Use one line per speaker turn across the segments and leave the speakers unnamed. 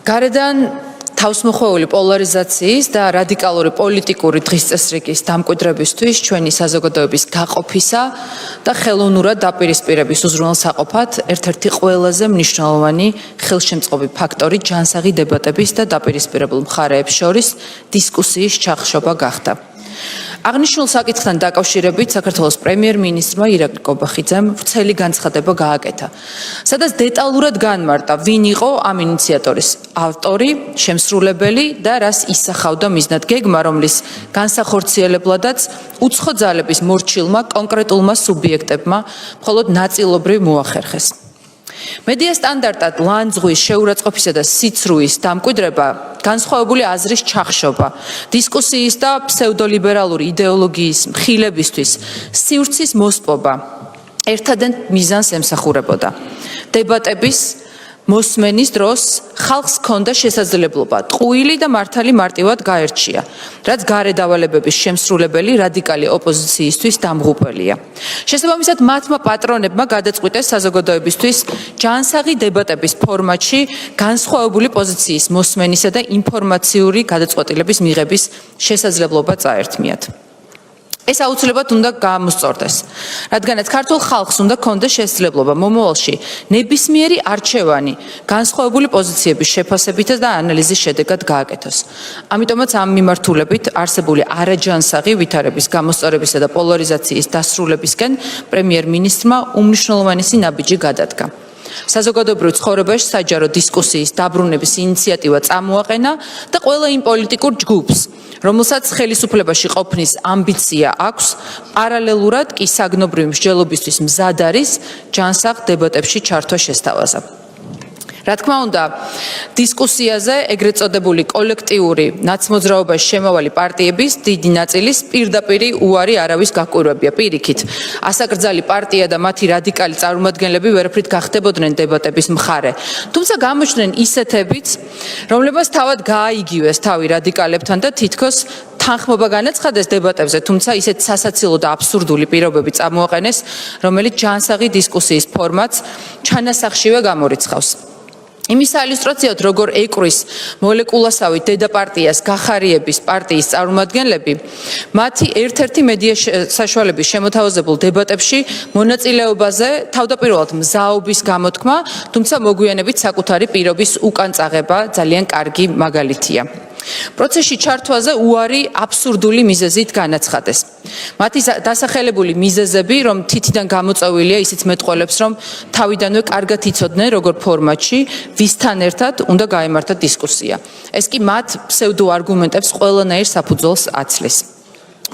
გარედან თავისმოხვეული პოლარიზაციის და რადიკალური პოლიტიკური დღის წესრიგის დამკვიდრებისთვის ჩვენი საზოგადოების გაყოფისა და ხელოვნურად დაპირისპირების უზრუნველსაყოფად ერთ-ერთი ყველაზე მნიშვნელოვანი ხელშემწყობი ფაქტორი ჯანსაღი დებატების და დაპირისპირებულ მხარეებს შორის დისკუსიის ჩახშობა გახდა. აღნიშნულ საკითხთან დაკავშირებით საქართველოს პრემიერ-მინისტრმა ირაკლი კობახიძემ ვრცელი განცხადება გააკეთა, სადაც დეტალურად განმარტა, ვინ იყო ამ ინიციატორის ავტორი, შემსრულებელი და რას ისახავდა მიზნად გეგმა, რომლის განსახორციელებლადაც უცხო ძალების მორჩილმა კონკრეტულმა სუბიექტებმა მხოლოდ ნაწილობრივ მოახერხეს. მედია სტანდარტად ლანძღვის, შეურაცხყოფისა და სიცრუის დამკვიდრება, განსხვავებული აზრის ჩახშობა, დისკუსიის და ფსევდოლიბერალური იდეოლოგიის მხილებისთვის სივრცის მოსპობა ერთადერთ მიზანს ემსახურებოდა. დებატების მოსმენის დროს ხალხს ჰქონდა შესაძლებლობა ტყუილი და მართალი მარტივად გაერჩია, რაც გარე დავალებების შემსრულებელი რადიკალი ოპოზიციისთვის დამღუპველია. შესაბამისად, მათმა პატრონებმა გადაწყვიტეს საზოგადოებისთვის ჯანსაღი დებატების ფორმატში განსხვავებული პოზიციის მოსმენისა და ინფორმაციური გადაწყვეტილების მიღების შესაძლებლობა წაერთმიათ. ეს აუცილებლად უნდა გამოსწორდეს, რადგანაც ქართულ ხალხს უნდა ჰქონდეს შესაძლებლობა მომავალში ნებისმიერი არჩევანი განსხვავებული პოზიციების შეფასებითა და ანალიზის შედეგად გააკეთოს. ამიტომაც ამ მიმართულებით არსებული არაჯანსაღი ვითარების გამოსწორებისა და პოლარიზაციის დასრულებისკენ პრემიერ-მინისტრმა უმნიშვნელოვანესი ნაბიჯი გადადგა. საზოგადოებრივ ცხოვრებაში საჯარო დისკუსიის დაბრუნების ინიციატივა წამოაყენა და ყველა იმ პოლიტიკურ ჯგუფს, რომელსაც ხელისუფლებაში ყოფნის ამბიცია აქვს, პარალელურად კი საგნობრივი მსჯელობისთვის მზად არის ჯანსაღ დებატებში ჩართვა შესთავაზა. რა თქმა უნდა, დისკუსიაზე ეგრეთ წოდებული კოლექტიური ნაცმოძრაობაში შემავალი პარტიების დიდი ნაწილის პირდაპირი უარი არავის გაკვირვებია. პირიქით, ასაკრძალი პარტია და მათი რადიკალი წარმომადგენლები ვერაფრით გახდებოდნენ დებატების მხარე. თუმცა გამოჩნდნენ ისეთებიც, რომლებმაც თავად გააიგივეს თავი რადიკალებთან და თითქოს თანხმობა განაცხადეს დებატებზე, თუმცა ისეთ სასაცილო და აბსურდული პირობები წამოაყენეს, რომელიც ჯანსაღი დისკუსიის ფორმატს ჩანასახშივე გამორიცხავს. იმის საილუსტრაციოდ, როგორ ეკრის მოლეკულასავით დედაპარტიას გახარიების პარტიის წარმომადგენლები, მათი ერთ-ერთი მედია საშუალების შემოთავაზებულ დებატებში მონაწილეობაზე თავდაპირველად მზაობის გამოთქმა, თუმცა მოგვიანებით საკუთარი პირობის უკან წაღება ძალიან კარგი მაგალითია. პროცესში ჩართვაზე უარი აბსურდული მიზეზით განაცხადეს. მათი დასახელებული მიზეზები, რომ თითიდან გამოწვეულია, ისიც მეტყველებს, რომ თავიდანვე კარგად იცოდნენ, როგორ ფორმატში, ვისთან ერთად უნდა გაემართათ დისკუსია. ეს კი მათ ფსევდოარგუმენტებს ყველანაირ საფუძველს აცლის.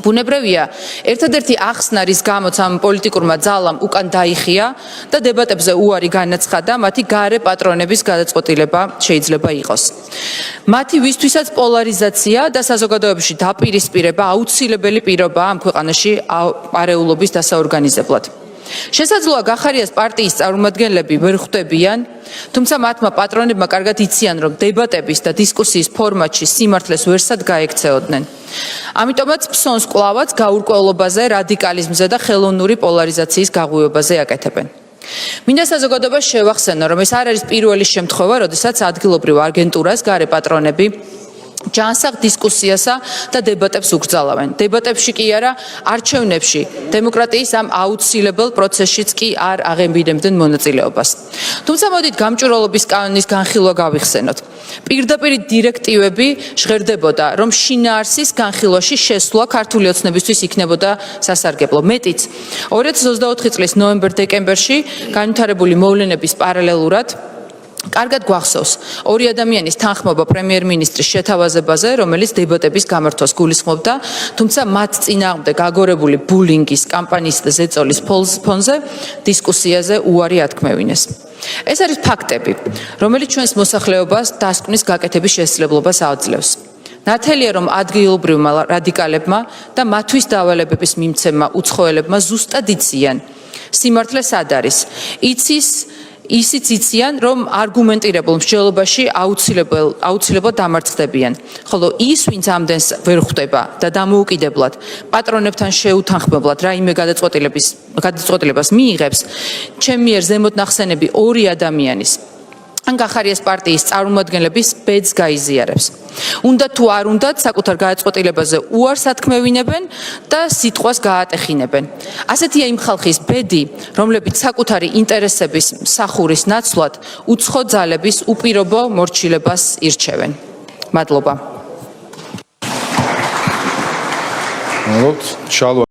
ბუნებრივია, ერთადერთი ახსნა, რის გამოც ამ პოლიტიკურმა ძალამ უკან დაიხია და დებატებზე უარი განაცხადა, მათი გარე პატრონების გადაწყვეტილება შეიძლება იყოს. მათი ვისთვისაც პოლარიზაცია და საზოგადოებაში დაპირისპირება აუცილებელი პირობაა ამ ქვეყანაში არეულობის დასაორგანიზებლად. შესაძლოა გახარიას პარტიის წარმომადგენლები ვერ ხვდებიან, თუმცა მათმა პატრონებმა კარგად იციან, რომ დებატების და დისკუსიის ფორმატში სიმართლეს ვერსად გაექცეოდნენ. ამიტომაც ფსონს კვლავაც გაურკვევლობაზე, რადიკალიზმზე და ხელოვნური პოლარიზაციის გაღვივებაზე აკეთებენ. მინდა საზოგადოებას შევახსენო, რომ ეს არ არის პირველი შემთხვევა, როდესაც ადგილობრივ აგენტურას გარე პატრონები ჯანსაღ დისკუსიასა და დებატებს უგრძალავენ. დებატებში კი არა, არჩევნებში, დემოკრატიის ამ აუცილებელ პროცესშიც კი არ აღებინებდნენ მონაწილეობას. თუმცა მოდით გამჭვირვალობის კანონის განხილვა გავიხსენოთ. პირდაპირი დირექტივები ჟღერდებოდა, რომ შინაარსის განხილვაში შესვლა ქართული ოცნებისთვის იქნებოდა სასარგებლო. მეტიც, 2024 წლის ნოემბერ-დეკემბერში განვითარებული მოვლენების პარალელურად კარგად გვახსოვს ორი ადამიანის თანხმობა პრემიერ-მინისტრის შეთავაზებაზე, რომელიც დებატების გამართვას გულისხმობდა, თუმცა მათ წინააღმდეგ აგორებული ბულინგის კამპანიის და ზეწოლის ფონზე დისკუსიაზე უარი ათქმევინეს. ეს არის ფაქტები, რომელიც ჩვენს მოსახლეობას დასკვნის გაკეთების შესაძლებლობას აძლევს. ნათელია, რომ ადგილობრივმა რადიკალებმა და მათთვის დავალებების მიმცემმა უცხოელებმა ზუსტად იციან, სიმართლე სად არის. ისიც იციან, რომ არგუმენტირებულ მსჯელობაში აუცილებლად დამარცხდებიან, ხოლო ის, ვინც ამდენს ვერ ხვდება და დამოუკიდებლად პატრონებთან შეუთანხმებლად რაიმე გადაწყვეტილებას მიიღებს, ჩემი მიერ ზემოთ ნახსენები ორი ადამიანის ან გახარიას პარტიის წარმომადგენლების ბედს გაიზიარებს. უნდა თუ არ უნდათ საკუთარ გადაწყვეტილებაზე უარს ათქმევინებენ და სიტყვას გაატეხინებენ. ასეთია იმ ხალხის ბედი, რომლებიც საკუთარი ინტერესების მსახურის ნაცვლად უცხო ძალების უპირობო მორჩილებას ირჩევენ. მადლობა.